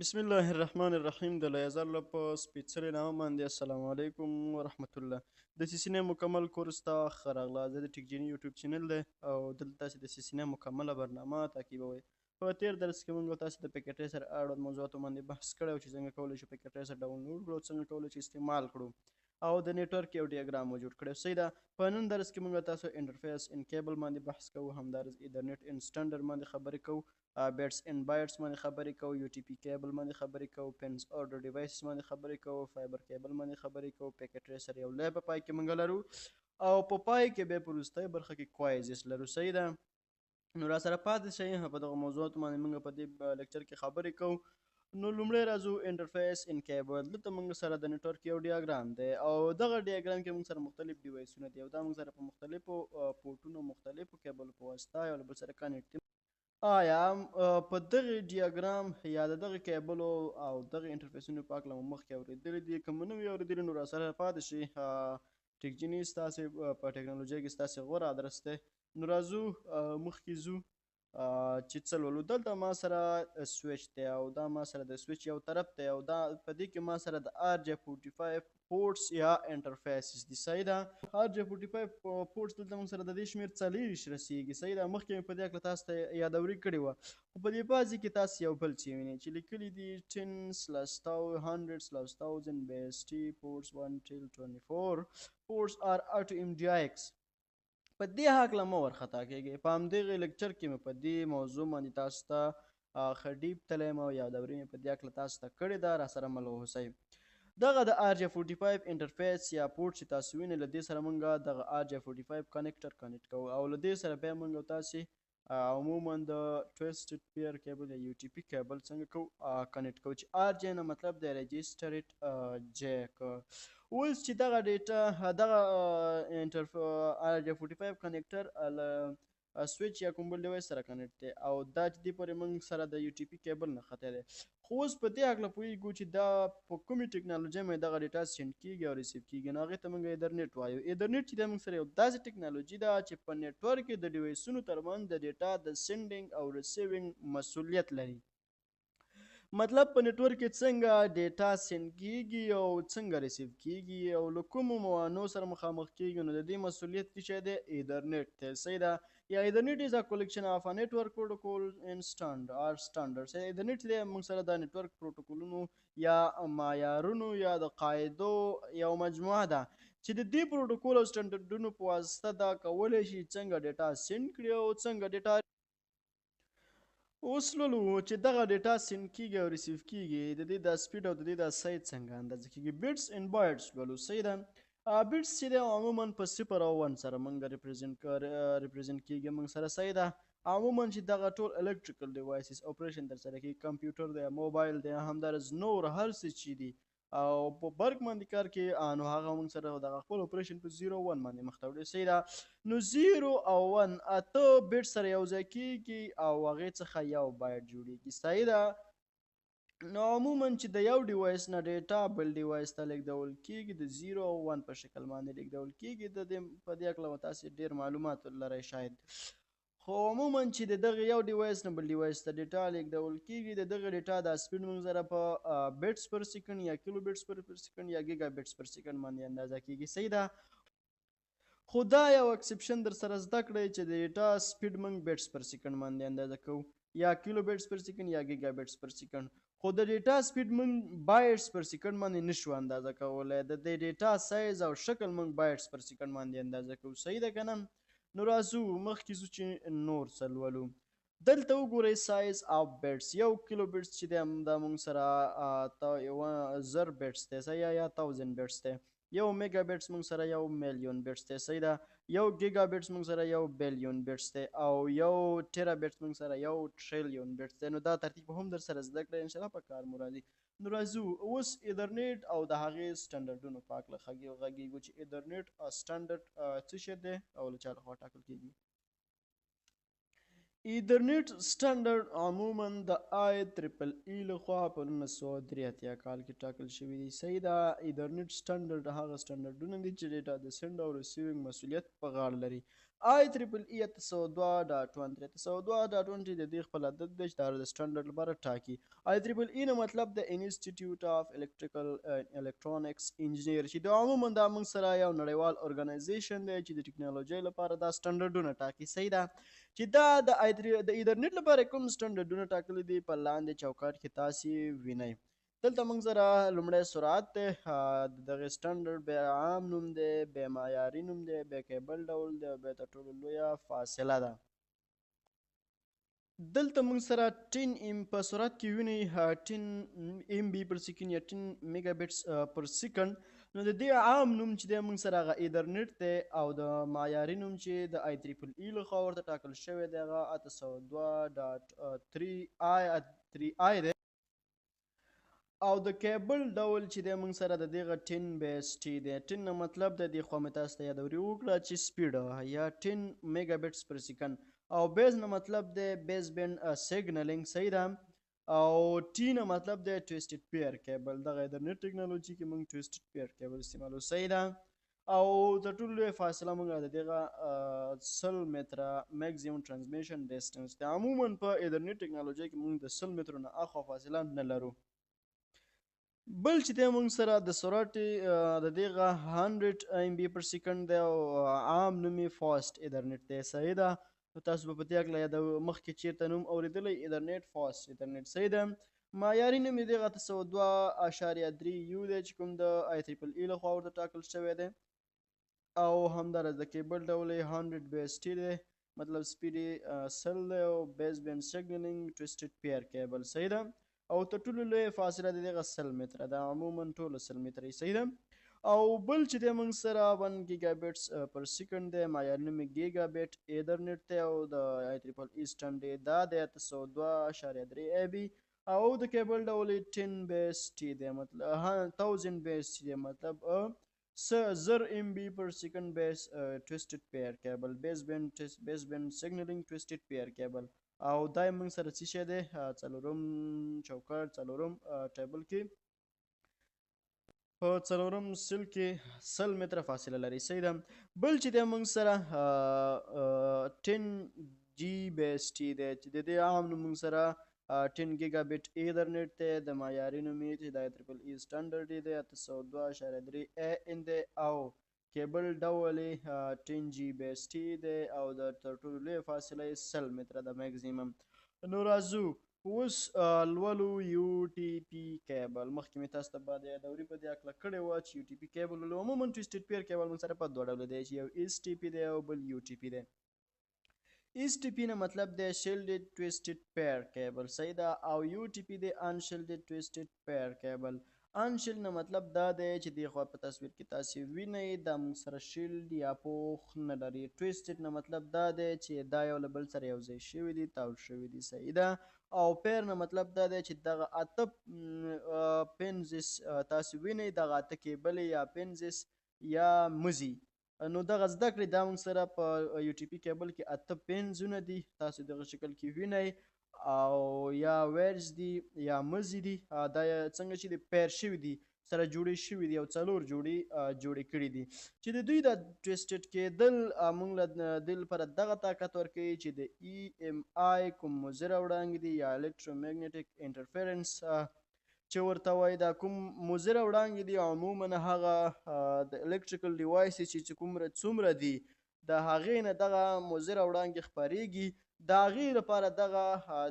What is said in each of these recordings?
بسم الله الرحمن الرحیم د لیزر په سپېڅلي نامه باندې السلام علیکم ورحمت الله. د سیسینې مکمل کورس ته ښه راغلاست. د ټیکنالوژي یوټیوب چینل دی او دلته تاسې د سیسینې مکمله برنامه تعقیبوئ. په تېر درس کې موږ تاسې د پیکټ ریسر اړوند موضوعاتو باندې بحث کړی و چې څنګه کولی شو پیکټ ریسر ډاونلوډ کړو، څنګه کولی شو استعمال کړو او د نیټورک یو ډیاګرام مو جوړ کړی. صحیح ده. په نن درس کې موږ تاسو انټرفیس ان کیبل باندې بحث کوو، همدارس ایترنیټ ان سټنډرډ باندې خبرې کوو، بیټس ان بایټس باندې خبرې کوو، یو ټي پی کیبل باندې خبرې کوو، پنز اورډر ډیوایسز باندې خبرې کوو، فایبر کیبل باندې خبرې کوو، پیکټ ریسر یو لای په پای کې موږ لرو او په پای کې بیا په وروستۍ برخه کې کوایزس لرو. صحیح ده. نو را سره پاتې شئ. په دغه موضوعاتو باندې موږ په دې لیکچر کې خبرې کوو. نو لومړی راځو انټرفیس ان کیبل. دلته موږ سره د نیټورک یو ډیاګرام دی او دغه ډیاګرام کې موږ سره مختلف ډیوایسونه دي او دا موږ سره په مختلفو پورټونو مختلفو کیبلو په واسطه یو له بل سره کنیکټ دي. آیا په دغه ډیاګرام یا د دغه کیبلو او دغه انټرفیسونو په هکله مو مخکې اورېدلي دي؟ که مو نه وي اورېدلي نو راسره پاتې شئ. ټیکنالوژي ستاسې په ټیکنالوژۍ کې ستاسې غوره ادرس دی. نو راځو مخکې ځو چې څه لولو. دلته ما سره سویچ دی او دا ما سره د سویچ یو طرف دی او دا په دې کې ما سره د RJ45 پورټس یا انټرفیسز دي. صحیح ده. RJ45 پورټس دلته موږ سره د دې شمېر 40 رسیږي. صحیح ده. مخکې مې په دې هکله تاسو ته یادوري کړې وه، خو په دې بازي کې تاسو یو بل څه وینئ چې لیکلي دي 10/1000/1000 BST ports 1 till 24 ports are auto MDIX. په دې هکله مه ورخطا کېږئ. په همدغې لیکچر کې مې په دې موضوع باندې تاسو ته ښه ډیپ تللی یم او یادوري مې په دې هکله تاسو ته کړې ده. راسره مل واوسئ. دغه د RJ45 انټرفیس یا پورټ چې تاسو وینئ، له دې سره موږ دغه RJ45 کنیکټر کنیکټ کوو او له دې سره بیا موږ او تاسې عموما د ټویسټډ پیر کیبل یا یو ټي پي کیبل څنګه کوو کنیکټ کوو، چې RJ نه مطلب دی رجسټرډ جیک. اوس چې دغه ډیټا دغه RJ45 کنیکټر له سویچ یا کوم بل ډیوایس سره کنیکټ دی او دا چې دې پورې موږ سره د یو ټي پي کیبل نښتی دی. خو اوس په دې هکله پوهېږو چې دا په کومې ټکنالوژۍ باندې دغه ډیټا سینډ کېږي او ریسیو کېږي. نو هغې ته موږ ایترنیټ وایو. ایترنیټ چې دی موږ سره یو داسې ټکنالوژي ده چې په نیټورک کې د ډیوایسونو ترمنځ د ډیټا د سینډینګ او ریسیوینګ مسؤلیت لري. مطلب په نیټورک کې څنګه ډیټا سینډ کیږي او څنګه ریسیو کیږي او له کومو موانعو سره مخامخ کیږي، نو د دې مسؤلیت څه شی دی؟ ایترنیټ دی. صحیح ده. یا ایترنیټ از ا کلیکشن اف ا نیټورک پروتوکول ان سټانډرډز. ایترنیټ دی موږ سره د نیټورک پروتوکولونو یا معیارونو یا د قاعدو یو مجموعه ده چې د دې پروتوکول او سټانډرډونو په واسطه دا کولی شي څنګه ډیټا سینډ کړي او څنګه ډیټا. اوس لولو چې دغه ډیټا سینډ کیږي او ریسیو کیږي، د دې د سپیډ او د دې د سایز څنګه اندازه کیږي. بیټس ان بایټس لولو. صحیح ده. بیټس چې دی عموما په 0 او 1 سره موږ ریپرزینټ کیږي موږ سره. صحیح ده. عموما چې دغه ټول الکتریکل ډیوایسز اپریشن ترسره کوي، کمپیوټر دی، موبایل دی، همدارس نور هر څه چې دي او په برق باندې کار کوي، نو هغه موږ سره دغه خپل اپریشن په 0 او 1 باندې مخ ته وړي. صحیح ده. نو 0 او 1 اته بیټ سره یو ځای کېږي او هغې څخه یو بایټ جوړېږي. صحیح ده. نو عموما چې د یو ډیوایس نه ډیټا بل ډیوایس ته لیږدول کېږي د 0 او 1 په شکل باندې لیږدول کېږي. د دې په دې هکله به تاسې ډېر معلومات لرئ شاید. خو عموما چې د دغه یو ډیوایس نه بل ډیوایس ته ډیټا لیږدول کېږي، د دغه ډیټا دا سپیډ موږ سره په بیټس پر سیکنډ یا کیلو بیټس پر سیکنډ یا ګیګا بیټس پر سیکنډ باندې اندازه کېږي. صحیح ده. خو دا یو اکسپشن در سره زده کړئ چې د ډیټا سپیډ موږ بیټس پر سیکنډ باندې اندازه کوو یا کیلو بیټس پر سیکنډ یا ګیګا بیټس پر سیکنډ. خو د ډیټا سپیډ موږ بایټس پر سیکنډ باندې نشو اندازه کولی. د دې ډیټا سایز او شکل موږ بایټس پر سیکنډ باندې اندازه کوو. صحیح ده که نه؟ نو راځو مخکې ځو چې نور څه لولو. دلته وګورئ سایز اف بیټس. یو کیلو بیټس چې دی دا موږ سره 1000 بیټس دی. صحیح یا 1000 بیټس دی. یو میگا بیټس موږ سره 1,000,000 بیټس دی. صحیح ده. یو ګیگا بیټس موږ سره 1,000,000,000 بیټس دی او یو ټیرا بیټس موږ سره 1,000,000,000 بیټس دی. نو دا ترتیب هم در سره زده کړئ، انشاءالله په کار مو راځي. نو راځو اوس ایترنیټ او د هغې سټنډرډونو په هکله غږیږو چې ایترنیټ سټنډرډ څه شی دی او له چا لخوا ټاکل کیږي. ایترنیټ سټنډرډ عموما د IEEE لخوا په 1983 کال کې ټاکل شوي دي. صحیح ده. ایترنیټ سټنډرډ هغه سټنډرډونه دي چې ډیټا د سینډ او ریسیوینګ مسؤلیت په غاړه لري آی تریپل ای 802.1 د دې خپل عدد دی چې د سټنډرډ لپاره ټاکي. آی تریپل ای نه مطلب د انسټیټیوټ اف الکترونکس انجینیر چې د عموما دا موږ سره یو نړیوال ارګنایزیشن دی چې د ټکنالوژۍ لپاره دا سټنډرډونه ټاکي. صحیح ده چې دا د ایترنیټ لپاره کوم سټنډرډونه ټاکلي دي په لاندې چوکاټ کې تاسې وینئ. دلته موږ سره لومړی سرعت دی، د دغې سټنډرډ بیا عام نوم دی، بیا معیاري نوم دی، بیا کیبل ډول دی او بیا تر ټولو لویه فاصله ده. دلته موږ سره 10 ام په سرعت کې وینئ 10 ام بي پر سیکنډ یا 10 میگا بیټس پر سیکنډ. نو د دې عام نوم چې دی موږ سره هغه ایترنیټ دی او د معیاري نوم چې د آی تریپل ای لخوا ورته ټاکل شوی دی هغه 802.3 دی. او د کیبل ډول چې دی موږ سره د دغه 10 بیس ټي دی. 10 نه مطلب د دې خوا مې تاسو ته یادوري وکړه چې سپیډ یا 10 میگا بیټس پر سیکنډ. او بیز نه مطلب دی بیز بینډ سیګنلینګ. صحیح ده. او ټي نه مطلب دی ټویسټډ پیر کیبل. دغه انټرنیټ ټکنالوژي کې موږ ټویسټډ پیر کیبل استعمالو. صحیح ده. او د ټولو لویه فاصله موږ د دغه 100 متره میکزیمم ټرانسمیشن ډیسټنس دی. عموما په انټرنیټ ټکنالوژي کې موږ د 100 مترو نه اخوا فاصله نه لرو. بل چې دی موږ سره د سرعت د دغه 100 ام بي پر سیکنډ دی او عام نوم یې فاسټ ایترنیټ دی. صحیح ده. نو تاسو به په دې هکله یادوئ مخکې چېرته نوم اورېدلی ایترنیټ فاسټ ایترنیټ. صحیح ده. معیاري نوم یې دغه 802.3 یو دی چې کوم د آی تریپل ای لخوا ورته ټاکل شوی دی. او همداراز د کیبل ډول یې 100 بیس ټي دی، مطلب سپیډ یې 100 دی او بیس بینډ سیګنلینګ ټویسټډ پیر کیبل. صحیح ده. او تر ټولو لویه فاصله د دغه 100 متره ده، عموما ټوله 100 متره. صحیح ده. او بل چې دی موږ سره 1 ګیګا بیټس پر سیکنډ دی، معیاري نوم یې ګیګا بیټ ایترنیټ دی او د آی تریپل ای سټنډ دا دی 802.3 ای بي. او د کیبل ډول یې 10 بیس ټي دی، مطلب 1000 بیس ټي دی، مطلب 1000 ام بي پر سیکنډ بیس ټویسټډ پیر کیبل، بیس بینډ سیګنلینګ ټویسټډ پیر کیبل. او دا موږ سره څه شی دی څلورم چوکاټ څلورم ټیبل کې په څلورم سل کې 100 متره فاصله لري. صحیح ده. بل چې دی موږ سره 10 جی بیس ټي دی چې د دې عام نوم موږ سره 10 ګیګا بیټ ایترنیټ دی. د معیاري نوم یې چې د آی تریپل ای سټنډرډ دی 802.3 ای ان دی. او کیبل ډول یې 10 جی بیس ټي دی او د تر ټولو لویه فاصله یې 100 متره ده میکزیمم. نو راځو اوس لولو یو ټي پي کیبل. مخکې مې تاسو ته باید یادوري په دې هکله کړې وه چې یو ټي پي کیبل ولولو. عموما ټویسټډ پیر کیبل موږ سره په دوه ډوله دی چې یو ایس ټي پي دی او بل یو ټي پي دی. ایس ټي پي نه مطلب دی شیلډډ ټویسټډ پیر کیبل. صحیح ده. او یو ټي پي دی انشیلډډ ټویسټډ پیر کیبل. انشیل نه مطلب دا دی چې دې خوا په تصویر کې تاسې وینئ دا موږ سره شیلډ یا پوښ نه لري. ټویسټډ نه مطلب دا دی چې دا یو له بل سره یو ځای شوي دي، تاو شوي دي. صحیح ده. او پیر نه مطلب دا دی چې دغه اته پنځس تاسې وینئ، دغه اته کیبلې یا پنځس یا مزي. نو دغه زده کړئ دا موږ سره په یو ټي پي کیبل کې اته پنځونه دي، تاسو دغه شکل کې وینئ. او یا ویرز دي یا مزي دي، دا څنګه چې د پیر شوي دي سره جوړې شوي دي او څلور جوړې کړي دي چې د دوی د ټویسټډ کېدل موږ له دې لپاره دغه طاقت ورکوي چې د ای ام آی کوم مضره وړانګې دي یا الکترومیګنیټک انټرفیرنس چې ورته وایي، دا کوم مضره وړانګې دي عموما هغه د الکتریکل ډیوایسز چې څومره دي د هغې نه دغه مضره وړانګې خپریږي، د هغې لپاره دغه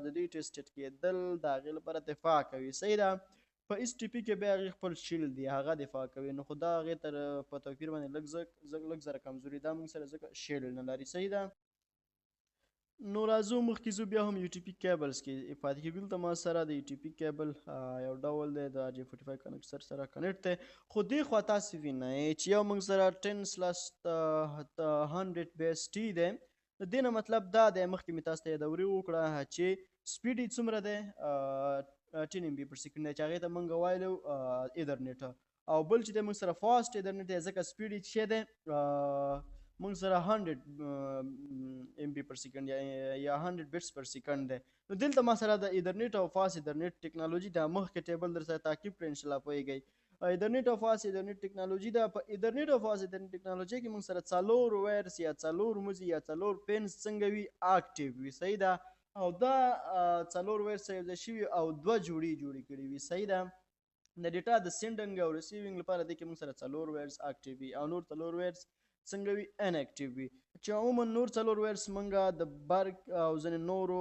د دوی ټویسټډ کېدل د هغې لپاره دفاع کوي. صحیح ده. په ایس ټي پي کې بیا هغې خپل شیلډ دی هغه دفاع کوي، نو خو دا هغې تر په توپیر باندې لږ زره کمزوري دا موږ سره ځکه شیلډ نه لري. صحیح ده. نو راځو مخکې ځو بیا هم یو ټي پي کیبلز کې پاتې کېږو. دلته ما سره د یو ټي پي کیبل یو ډول دی د RJ45 کنیکټر سره کنیکټ دی، خو دې خوا تاسې وینئ چې یو موږ سره 10/100 بیس ټي دی. د دې نه مطلب دا دی مخکې مې تاسو ته یادوري وکړه چې سپیډ یې څومره دی 10 ام بي پر سیکنډ دی چې هغې ته موږ وایلو ایترنیټ. او بل چې دی موږ سره فاسټ ایترنیټ دی ځکه سپیډ یې څه دی موږ سره 100 ام بي پر سیکنډ یا 100 بیټس پر سیکنډ دی. نو دلته ما سره د ایترنیټ او فاسټ ایترنیټ ټکنالوژي دا مخکې ټیبل در سره تعقیب کړئ، انشاءالله پوهېږئ. ایترنیټ اف اس ایترنیټ ټیکنالوژي ده. په ایترنیټ اف اس ایترنیټ ټیکنالوژي کې موږ سره څلور وایرس یا څلور موزي یا څلور پینز څنګه وي اکټیو وي. صحیح ده. او دا څلور وایرس یو ځای شوي او دوه جوړې کړي وي. صحیح ده. د ډیټا د سینډنګ او ریسیوینګ لپاره د کې موږ سره څلور وایرس اکټیو وي او نور څلور وایرس څنګه وي ان اکټیو وي. چې عموما نور څلور وایرس موږ د برق او ځینې نورو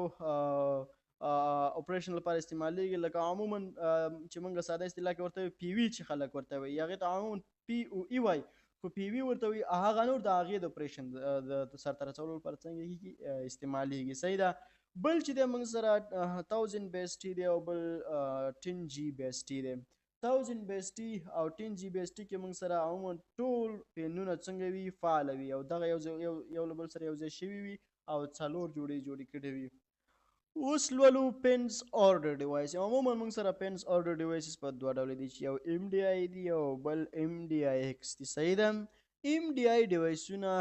اپریشن لپاره استعمالیږي. لکه عموما چې موږ ساده اصطلاح کې ورته پی وي چې خلک ورته وایي، هغې ته عموما پی او ای وایي، خو پی وي ورته وایي. هغه نور د هغې د اپریشن د سرته رسولو لپاره څنګه کېږي استعمالیږي. صحیح ده. بل چې دی موږ سره 1000 بیس ټي دی او بل 10 جی بیس ټي دی. 1000 بیس ټي او 10 جی بیس ټي کې موږ سره عموما ټول پینونه څنګه وي فعاله وي او دغه یو له بل سره یو ځای شوي وي او څلور جوړې کړې وي. اوس لولو پینز اورډر ډیوایس. عموما موږ سره پینز اورډر ډیوایسز په دوه ډوله دي، چې یو ایم ډي آی دی او بل ایم ډي آی ایکس دی. صحیح ده. ایم ډي آی ډیوایسونه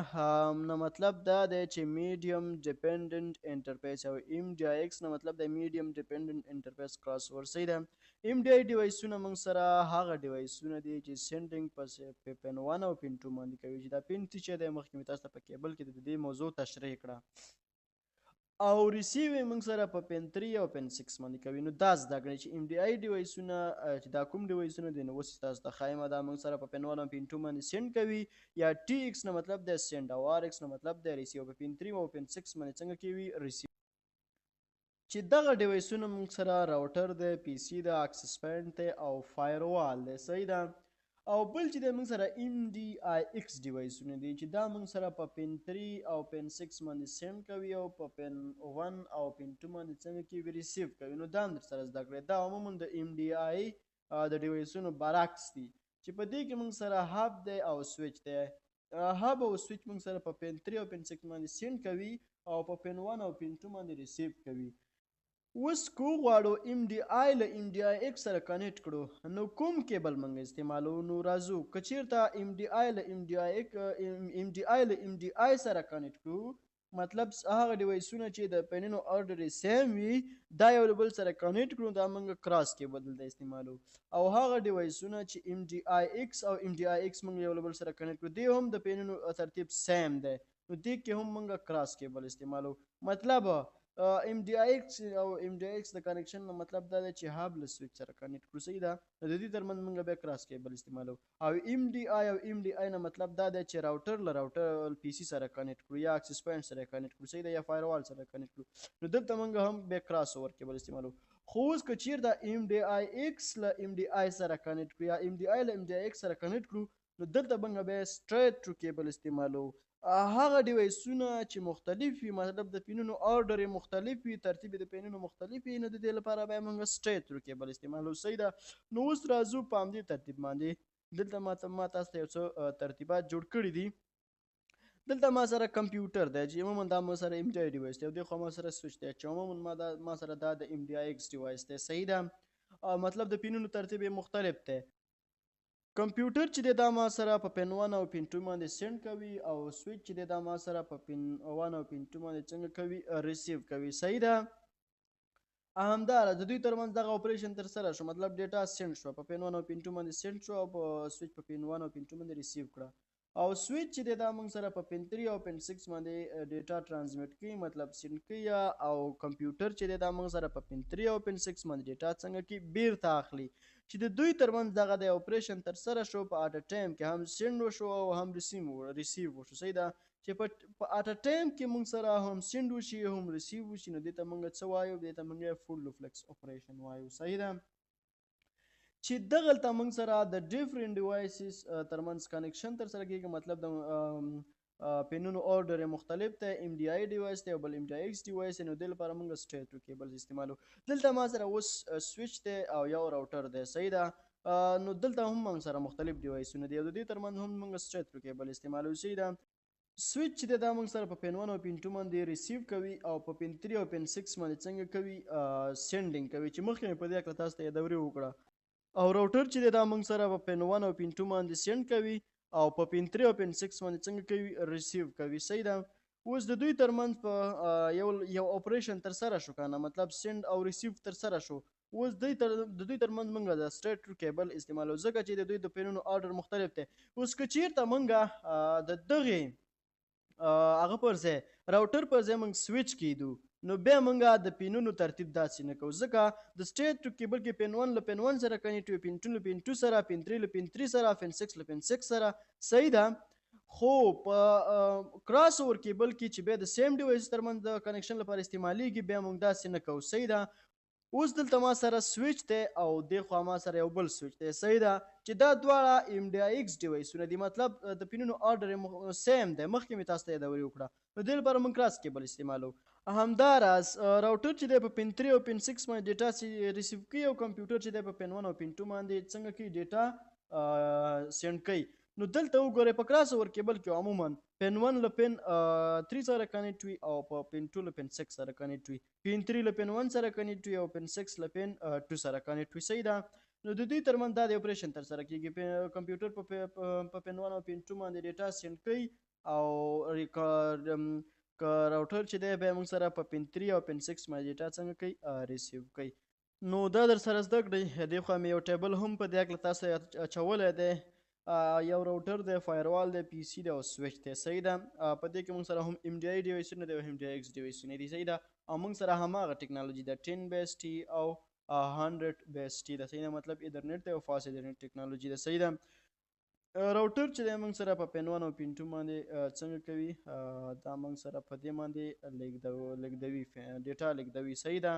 نه مطلب دا دی چې میډیم ډیپینډنټ انټرفیس او ایم ډي آی ایکس نه مطلب دی میډیم ډیپینډنټ انټرفیس کراس اوور. صحیح ده. ایم ډي آی ډیوایسونه موږ سره هغه ډیوایسونه دي چې سینډنګ په پین 1 او پین 2 باندې کوي. چې دا پین 3 چې دی مخکې مې تاسو ته په کیبل کې د دې موضوع تشریح کړه. او ریسیوینګ موږ سره په پین 3 او پین 6 باندې کوي. نو دا زده کړئ چې ایم ډي آی ډیوایسونه چې دا کوم ډیوایسونه دي. نو اوس تاسو ته ښایم دا موږ سره په پین 1 او پین 2 باندې سینډ کوي، یا ټي ایکس نه مطلب دی سینډ او آر ایکس نه مطلب دی ریسیو. په پین 3 او پین 6 باندې څنګه کوي ریسیو. چې دغه ډیوایسونه موږ سره راوټر دی، پی سی ده، اکسس پوینټ دی او فایروال دی. صحیح ده. او بل چې د موږ سره ایم ډي آی ایکس ډیوایسونه دي چې دا موږ سره په پین 3 او پین 6 باندې سینډ کوي او په پین 1 او پین 2 باندې څنګه کوي ریسیو کوي. نو دا هم در سره زده کړئ. دا عموما د ایم ډي آی د ډیوایسونو برعکس دي، چې په دې کې موږ سره هب دی او سویچ دی. هب او سویچ موږ سره په پین 3 او پین 6 باندې سینډ کوي او په پین 1 او پین 2 باندې ریسیو کوي. اوس کو غواړو ایم ډي آی له ایم ډي آی ایکس سره کنیکټ کړو، نو کوم کیبل موږ استعمالو؟ نو راځو که چیرته ایم ډي آی له ایم ډي آی سره کنیکټ کړو، مطلب هغه ډیوایسونه چې د پینونو اورډر سیم وي دا یو له بل سره کنیکټ کړو، دا موږ کراس کیبل دلته استعمالو. او هغه ډیوایسونه چې ایم ډي آی ایکس او ایم ډي آی ایکس موږ یو له بل سره کنیکټ کړو، دی هم د پینونو ترتیب سیم دی، نو دې کې هم موږ کراس کیبل استعمالو. مطلب ایم ډي آی ایکس او ایم ډي آی ایکس د کنیکشن نه مطلب دا دی چې هب له سویچ سره کنیکټ کړو. صحیح ده. د دې ترمنځ موږ بیا کراس کیبل استعمالو. او ایم ډي آی نه مطلب دا دی چې راوټر له راوټر پی سی سره کنیکټ کړو یا اکسس پوینټ سره کنیکټ کړو. صحیح ده. یا فایروال سره کنیکټ کړو. نو دلته موږ هم بیا کراس اوور کیبل استعمالو. خو اوس که چیرته ایم ډي آی ایکس له ایم ډي آی سره کنیکټ کړو یا ایم ډي آی له ایم ډي آی ایکس سره کنیکټ کړو، نو دلته موږ بیا سټریټ تھرو کیبل استعمالو. هغه ډیوایسونه چې مختلف وي، مطلب د پینونو اورډر یې مختلف وي، ترتیب د پینونو مختلف وي، نو د دې لپاره بیا موږ سټریټ تھرو کیبل استعمالو. صحیح ده. نو اوس راځو په همدې ترتیب باندې. دلته ما تاسو ته یو څه ترتیبات جوړ کړي دي. دلته ما سره کمپیوټر دی چې عموما دا ما سره ایم ډي آی ډیوایس دی، او دې خوا ما سره سویچ دی چې عموما ما سره دا د ایم ډي آی ایکس ډیوایس دی. صحیح ده. مطلب د پینونو ترتیب یې مختلف دی. کمپیوټر چې دی دا ما سره په پین 1 او پین 2 باندې سینډ کوي، او سویچ چې دی دا ما سره په پین 1 او پین 2 باندې څنګه کوي ریسیو کوي. صحیح ده. همداره د دوی ترمنځ دغه اپریشن تر سره شو، مطلب ډیټا سینډ شو، په پین 1 او پین 2 باندې سینډ شو او په سویچ په پین 1 او پین 2 باندې ریسیو کړه. او سویچ چې دی دا موږ سره په پین 3 او پین 6 باندې ډیټا ترانسمیټ کوي، مطلب سینډ کوي. او کمپیوټر چې دی دا موږ سره په پین 3 او پین 6 باندې ډیټا څنګه کوي بیرته اخلي. چې د دوی ترمنځ دغه د اپریشن تر سره شو په اټ ټایم کې هم سینډ وشو او هم ریسیو وشو. صحیح ده. چې په اټ ټایم کې موږ سره هم سینډ وشي هم ریسیو وشي، نو دې ته موږ څه وایو؟ دې ته موږ فول ډوپلیکس اپریشن وایو. صحیح ده. چې دغلته موږ سره د ډیفرنٹ ډیوایسز ترمنځ کنیکشن تر سره کېږي، مطلب د پینونو اورډر مختلف دی. ایم ډي آی ډیوایس دی او بل ایم ډي آی ایکس ډیوایس، نو دې لپاره موږ سټریټ تھرو کیبل استعمالو. دلته ما سره اوس سویچ دی او یو راوټر دی. صحیح ده. نو دلته هم موږ سره مختلف ډیوایسونه دي او د دې ترمنځ هم موږ سټریټ تھرو کیبل استعمالو. صحیح ده. سویچ چې دی دا موږ سره په پین 1 او پین 2 باندې ریسیو کوي او په پین 3 او پین 6 باندې څنګه کوي سینډینګ کوي، چې مخکې مې په دې اړه تاسو ته یادوري وکړه. او راوټر چې دی دا موږ سره په پین 1 او پین 2 باندې سینډ کوي او په پین 3 او پین 6 باندې څنګه کوي ریسیو کوي. صحیح ده. اوس د دوی ترمنځ په یو اپریشن تر سره شو کنه، مطلب سینډ او ریسیو تر سره شو. اوس د دوی ترمنځ موږ د سټریټ کیبل استعمالو ځکه چې د دوی د پینونو آرډر مختلف دی. اوس که چیرته موږ د دغې هغه پر ځای راوټر پر ځای موږ سویچ کیدو نو بیا موږ د پینونو ترتیب داسې نه کوو ځکه د سټریټ کیبل کې پین 1 له پین 1 سره کنیکټ وي، پین 2 له پین 2 سره، پین 3 له پین 3 سره، پین 6 له پین 6 سره. صحیح ده. خو په کراس اوور کیبل کې چې بیا د سیم ډیوایس ترمنځ د کنیکشن لپاره استعمالیږي بیا موږ داسې نه کوو. صحیح ده. اوس دلته ما سره سویچ دی او دې خوا ما سره یو بل سویچ دی. صحیح ده چې دا دواړه ایم ډي ایکس ډیوایسونه دي، مطلب د پینونو آرډر سیم دی. مخکې مې تاسو ته یادوري وکړه. نو دې لپاره موږ کراس کیبل استعمالو. همداراز راوټر چې دی په پین 3 او پین 6 باندې ډیټا ریسیو کوي او کمپیوټر چې دی په پین 1 او پین 2 باندې څنګه کوي ډیټا سینډ کوي. نو دلته وګورئ په کراس اوور کیبل کې عموما پین 1 له پین 3 سره کنیکټ وي او په پین 2 له پین 6 سره کنیکټ وي، پین 3 له پین 1 سره کنیکټ وي او پین 6 له پین 2 سره کنیکټ وي. صحیح ده. نو د دوی ترمنځ دا د اپریشن تر سره کیږي. کمپیوټر په پین 1 او پین 2 باندې ډیټا سینډ کوي او راوټر چې دی بیا موږ سره په پین 3 او پین 6 باندې ډیټا څنګه کوي ریسیو کوي. نو دا در سره زده کړئ. دې خوا مې یو ټیبل هم په دې هکله تاسو اچولی دی. یو راوټر دی، فایروال دی، پی سی دی او سویچ دی. صحیح ده. په دې کې موږ سره هم ایم ډي آی ډیوایسونه دي او ایم ډي آی ایکس ډیوایسونه دي. صحیح ده. او موږ سره هماغه ټیکنالوژي ده 10 بیس ټي او 100 بیس ټي ده. صحیح ده. مطلب ایترنیټ دی او فاست ایترنیټ ټیکنالوژي ده. صحیح ده. راوټر چې دی موږ سره په پین 1 او پین 2 باندې څنګه کوي دا موږ سره په دې باندې لیږدوي ډیټا لیږدوي. صحیح ده.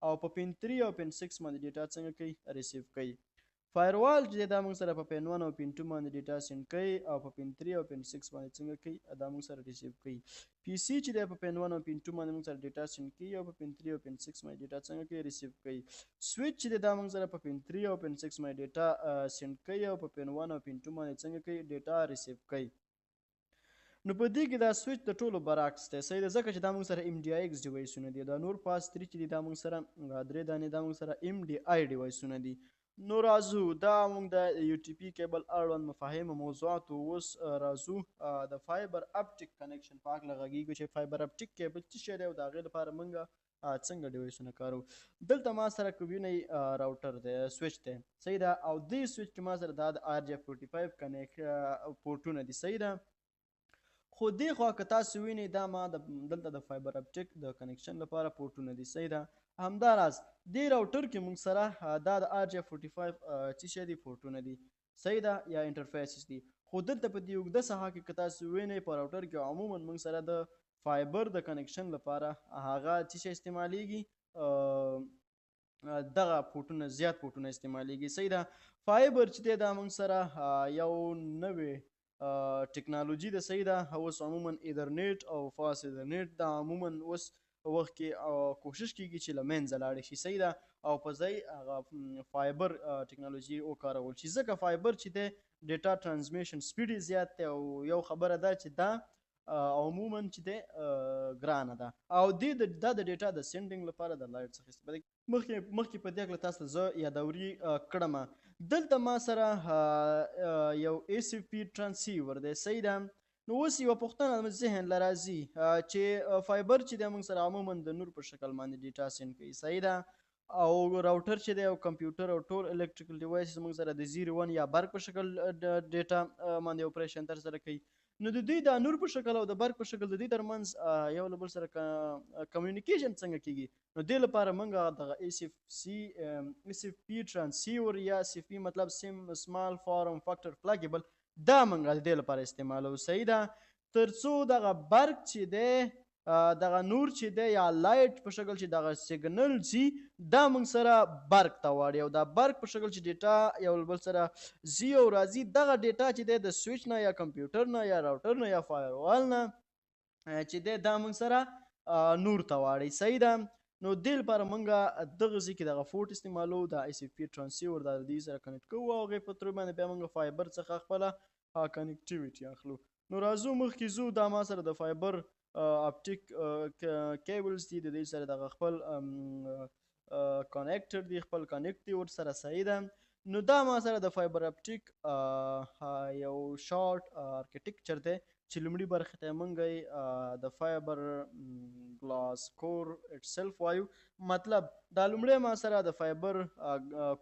او په پین 3 او پین 6 باندې ډیټا څنګه کوي ریسیو کوي. فایروال چې دا موږ سره په پین 1 او پین 2 باندې ډیټا سینډ کوي او په پین 3 او پین 6 باندې څنګه کوي دا موږ سره ریسیو کوي. پی سی چې دا په پین 1 او پین 2 باندې موږ سره ډیټا سینډ کوي او په پین 3 او پین 6 باندې ډیټا څنګه کوي ریسیو کوي. سویچ چې دا موږ سره په پین 3 او پین 6 باندې ډیټا سینډ کوي او په پین 1 او پین 2 باندې څنګه کوي ډیټا ریسیو کوي. نو په دې کې دا سویچ د ټولو برعکس دی. صحیح ده. ځکه چې دا موږ سره ایم ډي آی ایکس ډیوایسونه دي. دا نور پاس 3 چې دا موږ سره 3 دانې دا موږ سره ایم ډي آی ډیوایسونه دي. نو راځو دا موږ د یو ټي پي کیبل اړوند مفاهیم او موضوعات اوس راځو د فایبر اپټیک کنیکشن په هکله غږیږو چې فایبر اپټیک کیبل څه شی دی او د هغې لپاره موږ څنګه ډیوایسونه کاروو. دلته ما سره که وینئ راوټر دی، سویچ دی. صحیح ده. او دې سویچ کې ما سره دا د آر جی 45 پورټونه دي. صحیح ده. خو دې خوا که تاسو وینئ دا ما دلته د فایبر اپټیک د کنیکشن لپاره پورټونه دي. صحیح ده. همداراز دې راوټر کې موږ سره دا د آر جی 45 څه شی دي پورټونه دي. صحیح ده. یا انټرفیسز دي. خو دلته په دې اوږده ساحه کې که تاسو وینئ په راوټر کې عموما موږ سره د فایبر د کنیکشن لپاره هغه څه شی استعمالیږي دغه پورټونه زیات پورټونه استعمالیږي. صحیح ده. فایبر چې دی دا موږ سره یو نوې ټیکنالوژي ده. صحیح ده. اوس عموما ایترنیټ او فاست ایترنیټ دا عموما اوس وخت کې کوشش کیږي چې له منځه لاړې شي. صحیح ده. او په ځای هغه فایبر ټیکنالوژي وکارول شي ځکه فایبر چې دی ډیټا ترانسمیشن سپیډ یې زیات دی او یو خبره ده چې دا عموما چې دی ګرانه ده او دا د ډیټا د سینډینګ لپاره د لایټ څخه استفاده مخکې په دې هکله تاسو ته زه یادوري کړم. دلته ما سره یو ای سی پی ترانسیور دی. صحیح ده. نو اوس یوه پوښتنه مې ذهن له راځي چې فایبر چې دی موږ سره عموما د نور په شکل باندې ډیټا سینډ کوي. صحیح ده. او راوټر چې دی او کمپیوټر او ټول الکتریکل ډیوایسز موږ سره د 0 1 یا برق په شکل ډیټا باندې اپریشن تر سره کوي. نو د دوی د نور په شکل او د برق په شکل د دوی ترمنځ یو له بل سره کمیونیکیشن څنګه کیږي. نو دې لپاره موږ دغه ای سی پی ترانسیور یا سی پی مطلب سمال فارم فاکټر پلګیبل دا موږ د دې لپاره استعمالو. صحیح ده. تر څو دغه برق چې دی دغه نور چې دی یا لایټ په شکل چې دغه سیګنل ځي دا موږ سره برق ته واړي او دا برق په شکل چې ډیټا یو بل سره ځي او راځي دغه ډیټا چې دی د سویچ نه یا کمپیوټر نه یا راوټر نه یا فایروال نه چې دی دا موږ سره نور ته واړي. صحیح ده. نو دې لپاره موږ دغه ځای کې دغه فورټ استعمالو د ای سی پی ترانسیور د دې سره کنیکټ کوو او هغې په تر باندې بیا موږ فایبر څخه خپله کنیکټیویټي اخلو. نو راځو مخکې ځو دا ما سره د فایبر اپټیک کیبلز دي د دې سره دغه خپل کنیکټر دی خپل کنیکټ دی ورسره. صحیح ده. نو دا ما سره د فایبر اپټیک یو شارټ آرکیټیکچر دی چې لومړي برخې ته موږ د فایبر ګلاس کور اټسلف وایو. مطلب دا لومړی ما سره د فایبر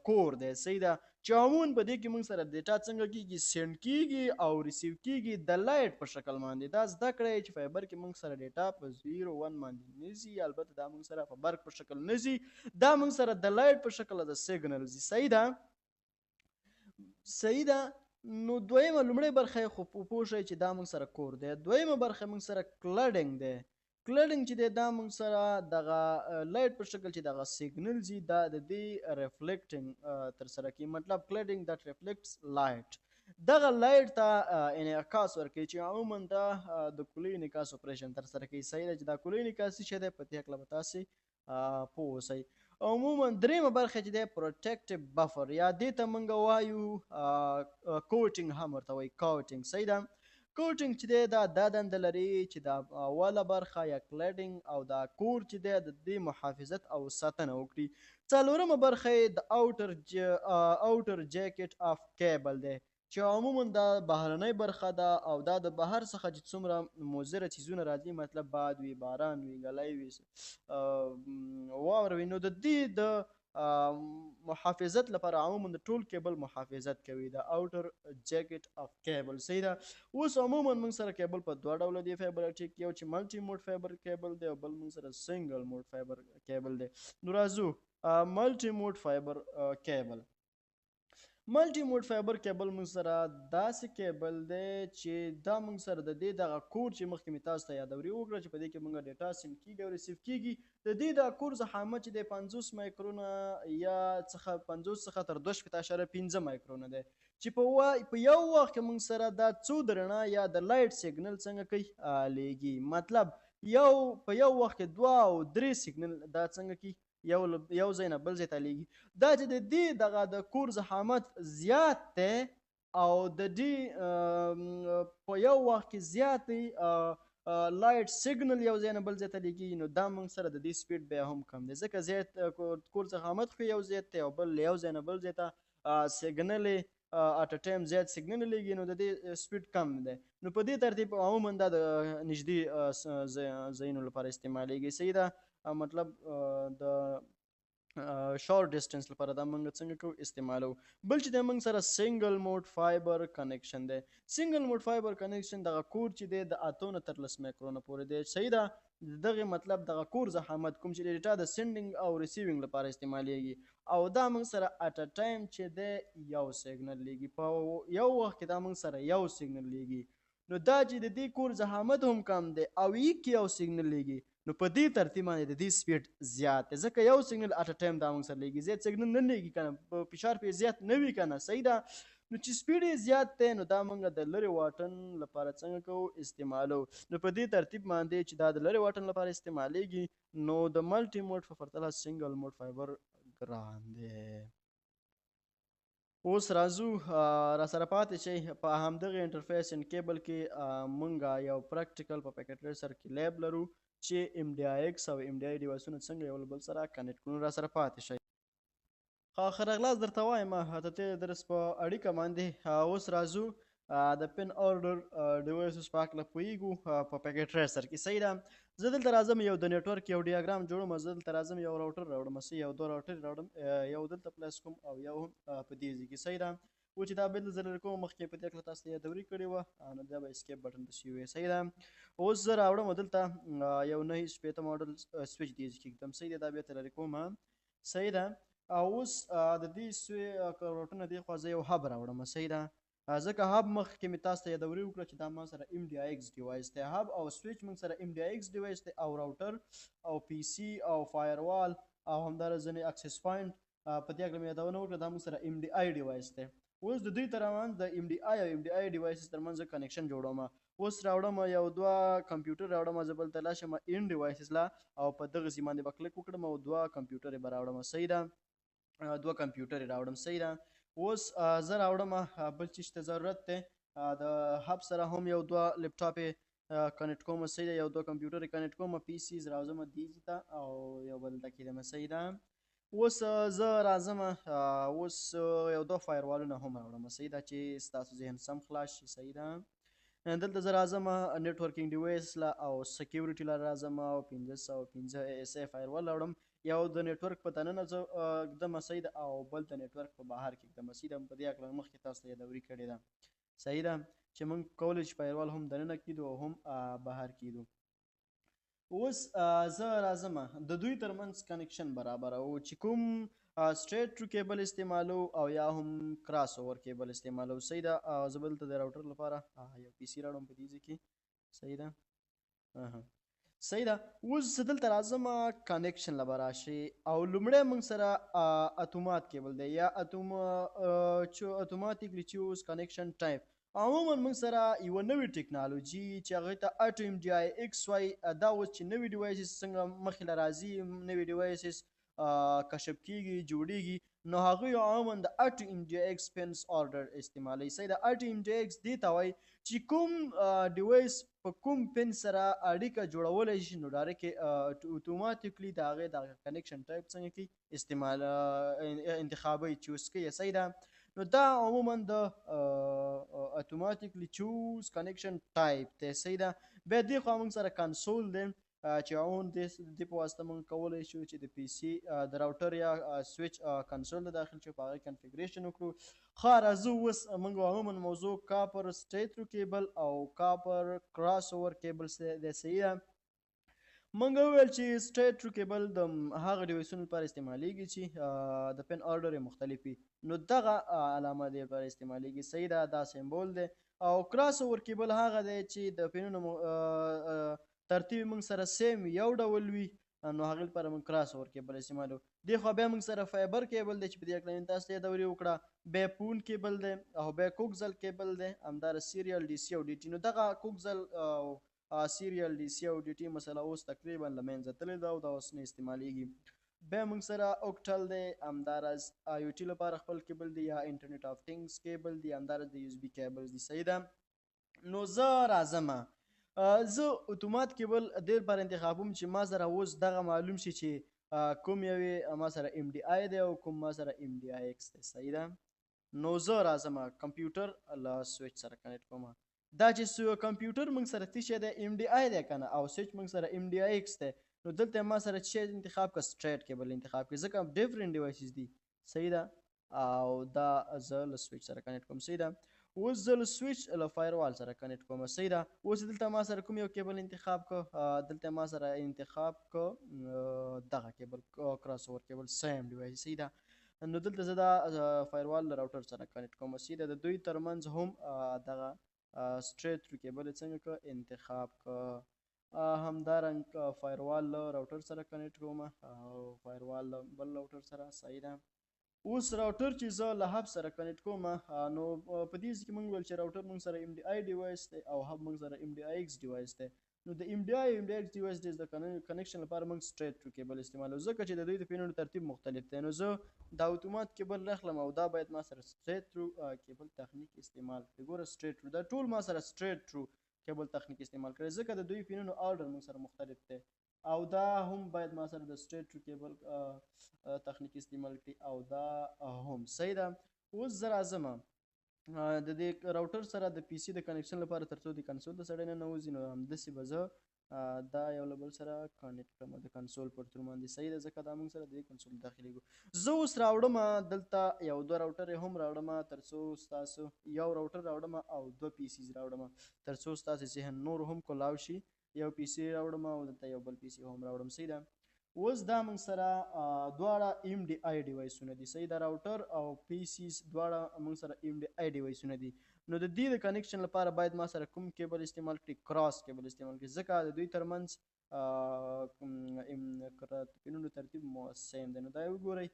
کور دی صحیح ده چې عموما په دې کې موږ سره ډیټا څنګه کیږي سینډ کیږي او ریسیو کیږي د لایټ په شکل باندې. دا زده کړئ چې فایبر کې موږ سره ډیټا په 0 1 باندې نه ځي، البته دا موږ سره په برق په شکل نه ځي، دا موږ سره د لایټ په شکل د سیګنل ځي. صحیح ده. نو دویمه لومړی برخه خو پوه شئ چې دا موږ سره کور دی. دویمه برخه موږ سره کلډینګ دی. کلډینګ چې دی دا موږ سره دغه لایټ په شکل چې دغه سیګنل ځي دا د دې ریفلیکټینګ ترسره کوي. مطلب کلډینګ دیټ ریفلیکټس لایټ، دغه لایټ ته انعکاس ورکوي چې عموما دا د کلي انعکاس اپریشن ترسره کوي. صحیح ده چې دا کلي انعکاس څه دی په دې هکله به تاسې پوه اوسئ. عموما دریمه برخه چې دی پروټیکټیو بفر یا دې ته موږ وایو کوټینګ هم ورته وایي کوټینګ. صحیح ده. کوټینګ چې دی دا دنده لري چې دا اوله برخه یا کلډینګ او دا کور چې دی د دې محافظت او ساتنه وکړي. څلورمه برخه یې د اوټر جاکټ اف کیبل دی چې عموما دا بهرنۍ برخه ده او دا د بهر څخه چې څومره مضره څیزونه راځي، مطلب باد وي، باران وي، ګلی وي، واوره وي، نو د دې د محافظت لپاره عموما د ټول کیبل محافظت کوي، د اوټر جاکټ اف کیبل. صحیح ده. اوس عموما موږ سره کیبل په دوه ډوله دی فایبر اپټیک، یو چې ملټي موډ فایبر کیبل دی او بل موږ سره سنګل موډ فایبر کیبل دی. نو راځو ملټي موډ فایبر کیبل. ملټي موډ فایبر کیبل موږ سره داسې کیبل دی چې دا موږ سره د دې دغه کور چې مخکې مې تاسو ته یادوري وکړه چې په دې کې موږ ډیټا سینډ کیږي او ریسیو کیږي، د دې د کور ضخامت چې دی 50 مایکرونه یا څخه 50 څخه تر 2.5 مایکرونه دی چې په یو وخت کې موږ سره دا څو د رڼا یا د لایټ سیګنل څنګه کوي لیږي. مطلب په یو وخت کې 2 او 3 سیګنل دا څنګه کوي یو ځای نه بل ځای ته لیږي. دا چې د دې دغه د کور ضخامت زیات دی او د دې په یو وخت کې زیات دی لایټ سیګنل یو ځای نه بل ځای ته لیږي، نو دا موږ سره د دې سپیډ بیا هم کم دی ځکه زیات کور ضخامت خو یو زیات دی او بل یو ځای نه بل ځای ته سیګنل اټ ا ټایم زیات سیګنل لیږي، نو د دې سپیډ کم دی. نو په دې ترتیب عموما دا د نږدې ځایونو لپاره استعمالیږي. صحیح ده. مطلب د شارټ ډسټنس لپاره دا موږ څنګه کوو استعمالو. بل چې د موږ سره سنګل موډ فایبر کنیکشن دی. سنګل موډ فایبر کنیکشن دغه کور چې دی د 8 تر 10 مایکرونه پورې دی. صحیح ده. دغه مطلب دغه کور ضخامت کوم چې ډیټا د سینډینګ او ریسیوینګ لپاره استعمالیږي او دا موږ سره اټ ا ټایم چې دی یو سیګنل لیږي، په یو وخت کې دا موږ سره یو سیګنل لیږي. نو دا چې د دې کور ضخامت هم کم دی او کې یو سیګنل لیږي، نو په دې ترتیب باندې د دې سپیډ زیات دی ځکه یو سیګنل اټ ا ټایم دا موږ سره لیږي، زیات سیګنل نه لیږي کنه، فشار پې زیات نه وي کنه. صحیح ده. نو چې سپیډ یې زیات دی نو دا موږ د لرې واټن لپاره څنګه کوو استعمالو. نو په دې ترتیب باندې چې دا د لرې واټن لپاره استعمالیږي نو د ملټي موډ په پرتله سنګل موډ فایبر ګران دی. اوس راځو را سره پاتې شئ په همدغه انټرفیس ان کیبل کې مونږ یو پریکټیکل په پیکټ ټریسر کې لیب لرو چې ام ډي آی ایکس او ام ډي آی ډیوایسونه څنګه یو له بل سره کنیکټ کړو. را سره پاتې شئ. ښه راغلاست درته وایم د دې درس په اړیکه باندې. اوس راځو د پن اورډر ډیوایسز په هکله پوهیږو په پیکټ ټریسر کې. صحیح ده. زه دلته راځم یو د نیټورک یو ډیاګرام جوړوم، زه دلته راځم یو راوټر راوړم، یو دوه راوټر راوړم، یو دلته پلس کوم او یو هم په دې ځای کې. صحیح ده. و چې دا بل زه لرې کوم مخکې په دې هکله تاسو ته یادوري کړې وه نو دا به اسکیپ بټن پسې وي. صحیح ده. اوس زه راوړم دلته یو 9 ماډل سویچ دې ځای کې ږدم. صحیح ده. دا بیا ته لرې کوم. صحیح ده. اوس د دې راوټونه دې خوا زه یو هب راوړم. صحیح ده. ځکه هب مخکې مې تاسو ته یادوري وکړه چې دا ما سره ام ډي آی ایکس ډیوایس دی. هب او سویچ موږ سره ام ډي آی ایکس ډیوایس دی او راوټر او پی سي او فایروال او همدارس ځینې اکسس پوینټ په دې هکله مې یادونه وکړه دا موږ سره ام ډي آی ډیوایس دی. اوس د دوی ترمنځ د ام ډي آی او ام ډي آی ډیوایسز ترمنځ کنیکشن جوړوم. اوس راوړم یو دوه کمپیوټر راوړم، زه بل ته لاړ شم ان ډیوایسز لا او په دغه ځای باندې به کلیک وکړم او دوه کمپیوټر یې به راوړم. صحیح ده. دوه کمپیوټر یې راوړم. صحیح ده. اوس زه راوړم بل څه ته ضرورت دی د هب سره هم یو دوه لیپټاپ یې کنیکټ کوم. صحیح ده. یو دوه کمپیوټر یې کنیکټ کوم، پی سیز راوځم دې ځای ته او یو بل ته کېدم. صحیح ده. اوس زه راځم اوس یو دوه فایروالونه هم راوړم. صحیح ده چې ستاسو ذهن سم خلاص شي. صحیح ده. دلته زه راځم نیټورکینګ ډیوایس له او سکیورټي له راځم او 505 اس ای فایروال راوړم. یو د نیټورک په دننه زه ږدم صحیح ده، او بل د نیټورک په بهر کې ږدم صحیح ده. په دې هکله مخکې تاسو ته یادوري کړې ده صحیح ده چې موږ کولی شو فایروال هم دننه کیدو او هم بهر کیدو. اوس زه راځم د دوی ترمنځ کنیکشن برابر او چې کوم سټریټ تھرو کیبل استعمالو او یا هم کراس اوور کیبل استعمالو صحیح ده. زه بل ته د راوټر لپاره یو پی سي راوړم په دې ځای کې صحیح ده صحیح ده. اوس زه دلته راځم کنیکشن لپاره راشي او لومړی موږ سره اتومات کیبل دی یا اتوماتیکلی چوز کنیکشن ټایپ. عموما موږ سره یوه نوې ټکنالوژي چې هغې ته اټو ام ډي آی ایکس وایي. دا اوس چې نوي ډیوایسز څنګه مخې له راځي، نوي ډیوایسز کشف کیږي جوړیږي، نو هغوی عموما د اټو ام ډي ایکس پنس آرډر استعمالوي. صحیح ده. اټو ام ډي ایکس دې ته وایي چې کوم ډیوایس په کوم پن سره اړیکه جوړولی شي، نو ډایرکټ اتوماتیکلی د هغې د کنیکشن ټایپ څنګه کوي استعمال انتخابوي چوز کوي. صحیح ده. نو دا عموما د اتوماتیکلی چوز کنیکشن ټایپ دی. صحیح ده. بیا دې خوا موږ سره کنسول دی چې عموما دې په واسطه موږ کولی شو چې د پی سي د راوټر یا سویچ کنسول ته داخل شو، په هغې کنفیګریشن وکړو. ښه راځو اوس موږ عموما موضوع کاپر سټریټ تھرو کیبل او کاپر کراس اوور کیبل دی. صحیح ده. موږ وویل چې سټریټ تھرو کیبل د هغه ډیوایسونو لپاره استعمالیږي چې د پن آرډر یې مختلف وي، نو دغه علامه دې لپاره استعمالیږي. صحیح ده. دا سمبول دی. او کراس اوور کیبل هغه دی چې د پنونو ترتیب موږ سره سیم یو ډول وي، نو هغې لپاره موږ کراس اوور کیبل استعمالو. دې خوا بیا موږ سره فایبر کیبل دی چې په دې هکله مې تاسو ته یادوري وکړه. بیا پون کیبل دی او بیا کوکزل کیبل دی، همداره سیریل ډي سی او ډي ټي. نو دغه کوکزل او سیریل ډي سی او ډي ټي مسله اوس تقریبا له منځه تللې ده او دا اوس نه استعمالیږي. بیا موږ سره اوکټل دی، همداراز آی او ټي لپاره خپل کیبل دی یا انټرنیټ آف ټینګز کیبل دی، همداراز د یو اس بي کیبل دی. صحیح ده. نو زه راځم زه اتومات کیبل دې لپاره انتخابوم چې ما سره اوس دغه معلوم شي چې کوم یوې ما سره ام ډي آی دی او کوم ما سره ام ډي آی ایکس دی. صحیح ده. نو زه راځم کمپیوټر له سویچ سره کنیکټ کوم. دا چې کمپیوټر موږ سره څه شی دی ام ډي آی دی که نه، او سویچ موږ سره ام ډي آی ایکس دی، نو دلته ما سره څه انتخاب کړه سټریټ کیبل انتخاب کړه ځکه ډیفرنٹ ډیوایسز دي. صحیح ده. او دا زه له سویچ سره کنیکټ کوم. صحیح ده. اوس زه له سویچ له فایروال سره کنیکټ کوم. صحیح ده. اوس دلته ما سره کوم یو کیبل انتخاب کو، دلته ما سره انتخاب کو دغه کیبل کراس اوور کیبل سیم ډیوایس. صحیح ده. نو دلته زه دا فایروال له راوټر سره کنیکټ کوم. صحیح ده. د دوی ترمنځ هم دغه سټریټ تھرو کیبل څنګه کو انتخاب کو. همدارنګه فایروال له راوټر سره کنیکټ کوم او فایروال له بل راوټر سره. صحیح ده. اوس راوټر چې زه له هب سره کنیکټ کوم، نو په دې ځای کې موږ ویل چې راوټر موږ سره ام ډي آی ډیوایس دی او هب موږ سره ام ډي آی ایکس ډیوایس دی. نو د ام ډي آی ایکس ډیوایس د کنیکشن لپاره موږ سټریټ تھرو کیبل استعمالوو ځکه چې د دوی د پینونو ترتیب مختلف دی. نو زه د اتومات کیبل راخلم او دا باید ما سره سټریټ تھرو کیبل تخنیک استعمال کړي. ګوره سټریټ تھرو دا ټول ما سره سټریټ تھرو کیبل تخنیک استعمال کړي ځکه د دوی پینونو آرډر موږ سره مختلف دی، او دا هم باید ما سره د سټریټ تھرو کیبل تخنیک استعمال کړي او دا هم. صحیح ده. اوس زه راځم د دې راوټر سره د پی سي د کنیکشن لپاره تر څو د کنسول ته سړی نه نوځي، نو همداسې به زه دا یو له بل سره کنیکټ کړم د کنسول پر تر باندې. صحیح ده. ځکه دا موږ سره د دې کنسول داخلېږو. زه اوس راوړم دلته یو دوه راوټر یې هم راوړم تر څو ستاسو یو راوټر راوړم او دوه پی سیز راوړم تر څو ستاسو ذهن نور هم کولاو شي. یو پی سی راوړم او دلته یو بل پی سی هم راوړم. صحیح ده. اوس دا موږ سره دواړه ام ډي آی ډیوایسونه دي. صحیح ده. راوټر او پی سیز دواړه موږ سره ام ډي آی ډیوایسونه دي. نو د دې د کنیکشن لپاره باید ما سره کوم کیبل استعمال کړي؟ کراس کیبل استعمال کړي ځکه د دوی ترمنځ پینونو ترتیب سیم دی. نو دا وګورئ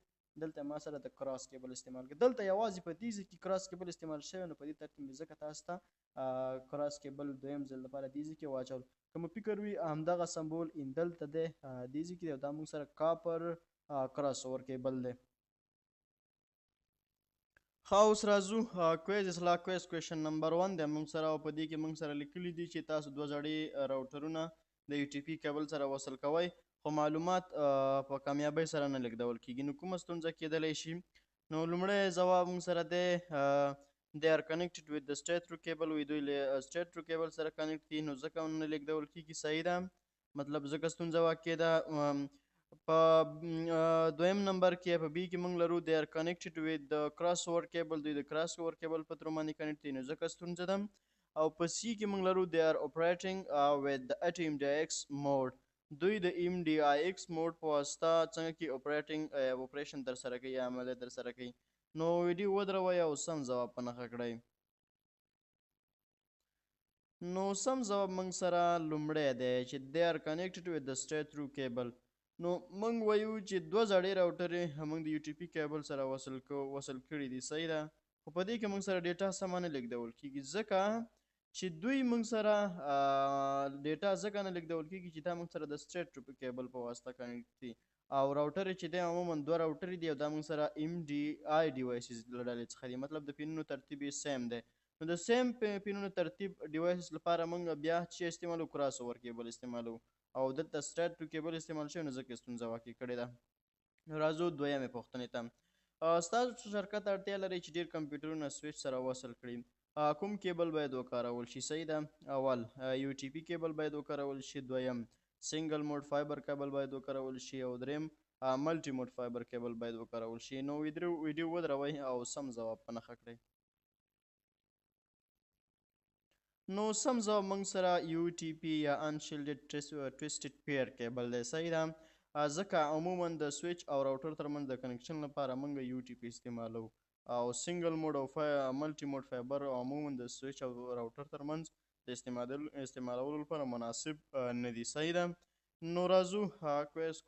دلته ما سره د کراس کیبل استعمال کړي. دلته یوازې په دې ځای کې کراس کیبل استعمال شوی، نو په دې ترتیب مې ځکه تاسو ته کراس کیبل دویم ځل لپاره دې ځای کې واچول. که مو فکر وي همدغه سمبول دلته دی دې ځای کې دی او دا موږ سره کاپر کراس اوور کیبل دی. ښه اوس راځو کویز اصلاح کویز کویشن نمبر 1 دی موږ سره، او په دې کې موږ سره لیکلي دي چې تاسو دوه زړې راوټرونه د یو ټي پي کیبل سره وصل کوئ، خو معلومات په کامیابۍ سره نه لیږدول کیږي. نو کومه ستونزه کیدلی شي؟ نو لومړی ځواب موږ سره دی they are connected with the straight through cable وي دوی له straight through cable سره کنیکټ دي نو ځکه نه لیږدول کیږي صحیح ده مطلب ځکه ستونزه واقع ده په دویم نمبر کې په بي کې موږ لرو they are connected with the cross over cable دوی د cross over cable په تر باندې کنیکټ دي نو ځکه ستونزه ده او په سی کې موږ لرو they are operating with the ATMDX mode دوی د MDIX موډ په واسطه څنګه کې اپریشن تر سره کوي یا عملیات تر سره کوي نو ویډیو ودروئ او سم ځواب په نښه کړئ نو سم ځواب موږ سره لومړی دی چې they are connected with the straight through cable نو موږ وایو چې دوه زړې راوټرې موږ د UTP کیبل سره وصل کړي دي صحیح ده خو په دې کې موږ سره ډیټا سمه نه لیږدول کیږي ځکه چې دوی موږ سره ډیټا ځکه نه لیږدول کیږي چې دا موږ سره د straight through cable په واسطه کنیکټ دي او راوټر چې دی عموما دوه راوټرې دي او دا موږ سره MDI ډیوایسز له ډلې څخه دي مطلب د پینونو ترتیب یې سیم دی نو د سیم پینونو ترتیب ډیوایسز لپاره موږ بیا چې استعمالو کراس اوور کیبل استعمالو او دلته straight through cable استعمال شوی نو ځکه ستونزه واقع کړې ده نو راځو دویمې پوښتنې ته ستاسو شرکت اړتیا لري چې ډیر کمپیوټرونه سویچ سره وصل کړي کوم کیبل باید وکارول شي صحیح ده اول UTP کیبل باید وکارول شي دویم سنگل موډ فایبر کیبل باید وکارول شي او دریم ملټي موډ فایبر کیبل باید وکارول شي نو ویډیو ودروئ او سم ځواب په نښه کړئ نو سم ځواب موږ سره UTP یا unshielded twisted pair کیبل دی صحیح ده ځکه عموما د سویچ او راوټر ترمنځ د کنیکشن لپاره موږ UTP استعمالو او سنگل موډ او ملټي موډ فایبر عموما د سویچ او راوټر ترمنځ د استعمالولو لپاره مناسب نه دي صحیح ده نو راځو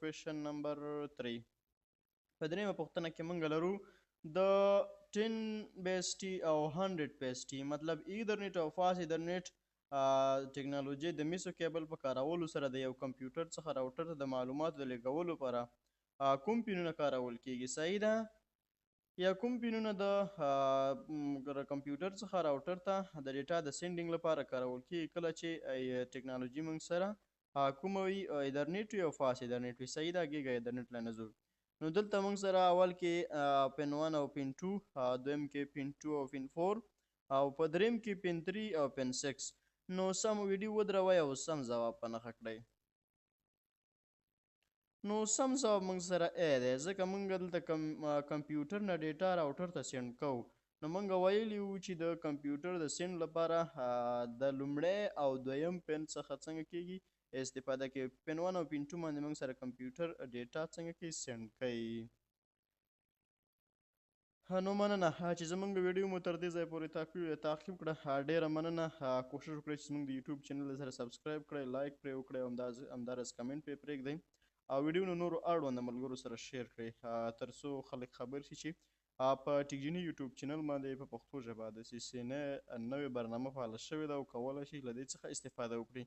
کویشن نمبر 3 په دریمه پوښتنه کې موږ لرو د 10 او 100 مطلب ایترنیټ او فاست ایترنیټ ټکنالوژي د میسو کیبل په کارولو سره د یو کمپیوټر څخه راوټر ته د معلوماتو د لیږدولو لپاره کوم پینونه کارول کیږي صحیح ده یا کوم پینونه د کمپیوټر څخه راوټر ته د ډیټا د سینډینګ لپاره کارول کیږي کله چې ټکنالوژي موږ سره کومه وي ایترنیټ وي او فاست ایترنیټ وي صحیح ده ګیګا ایترنیټ لاین زو نو دلته موږ سره اول کې پین 1 او پین 2 دویم کې پین 2 او پین 4 او په دریم کې پین 3 او پین 6 نو سم ویډیو ودروئ او سم ځواب په نښه کړئ نو سم ځواب موږ سره ا دی ځکه موږ دلته کمپیوټر نه ډیټا راوټر ته سینډ کوو نو موږ ویلي وو چې د کمپیوټر د سینډ لپاره د لومړی او دویم پین څخه څنګه کیږي استفاده کوي پین 1 او پین 2 باندې موږ سره کمپیوټر ډیټا څنګه کوي سینډ کوي نو مننه چې زموږ ویډیو مو تر دې ځای پورې تعقیب کړه ډیره مننه کوشش وکړئ چې زموږ د یوټیوب چینل سره سبسکرایب کړئ لایک پرې وکړئ او همداراز کمنټ پرې پرېږدئ او ویډیو نورو اړونده ملګرو سره شیر کړئ تر څو خلک خبر شي چې په ټیکجیني یوټیوب چینل باندې په پښتو ژبه داسې نوې برنامه فعاله شوې ده او کولی شي له دې څخه استفاده وکړي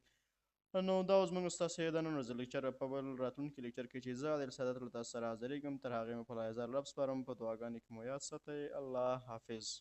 نو دا اوس موږ ستاسو د نن ورځې لیکچر په بل راتلونکي لیکچر کې چې زه عادل سادات له تاسو سره حاضرېږم تر هغې مو په لایزار رب سپارم په دعاګانې کې مو یاد ساتئ الله حافظ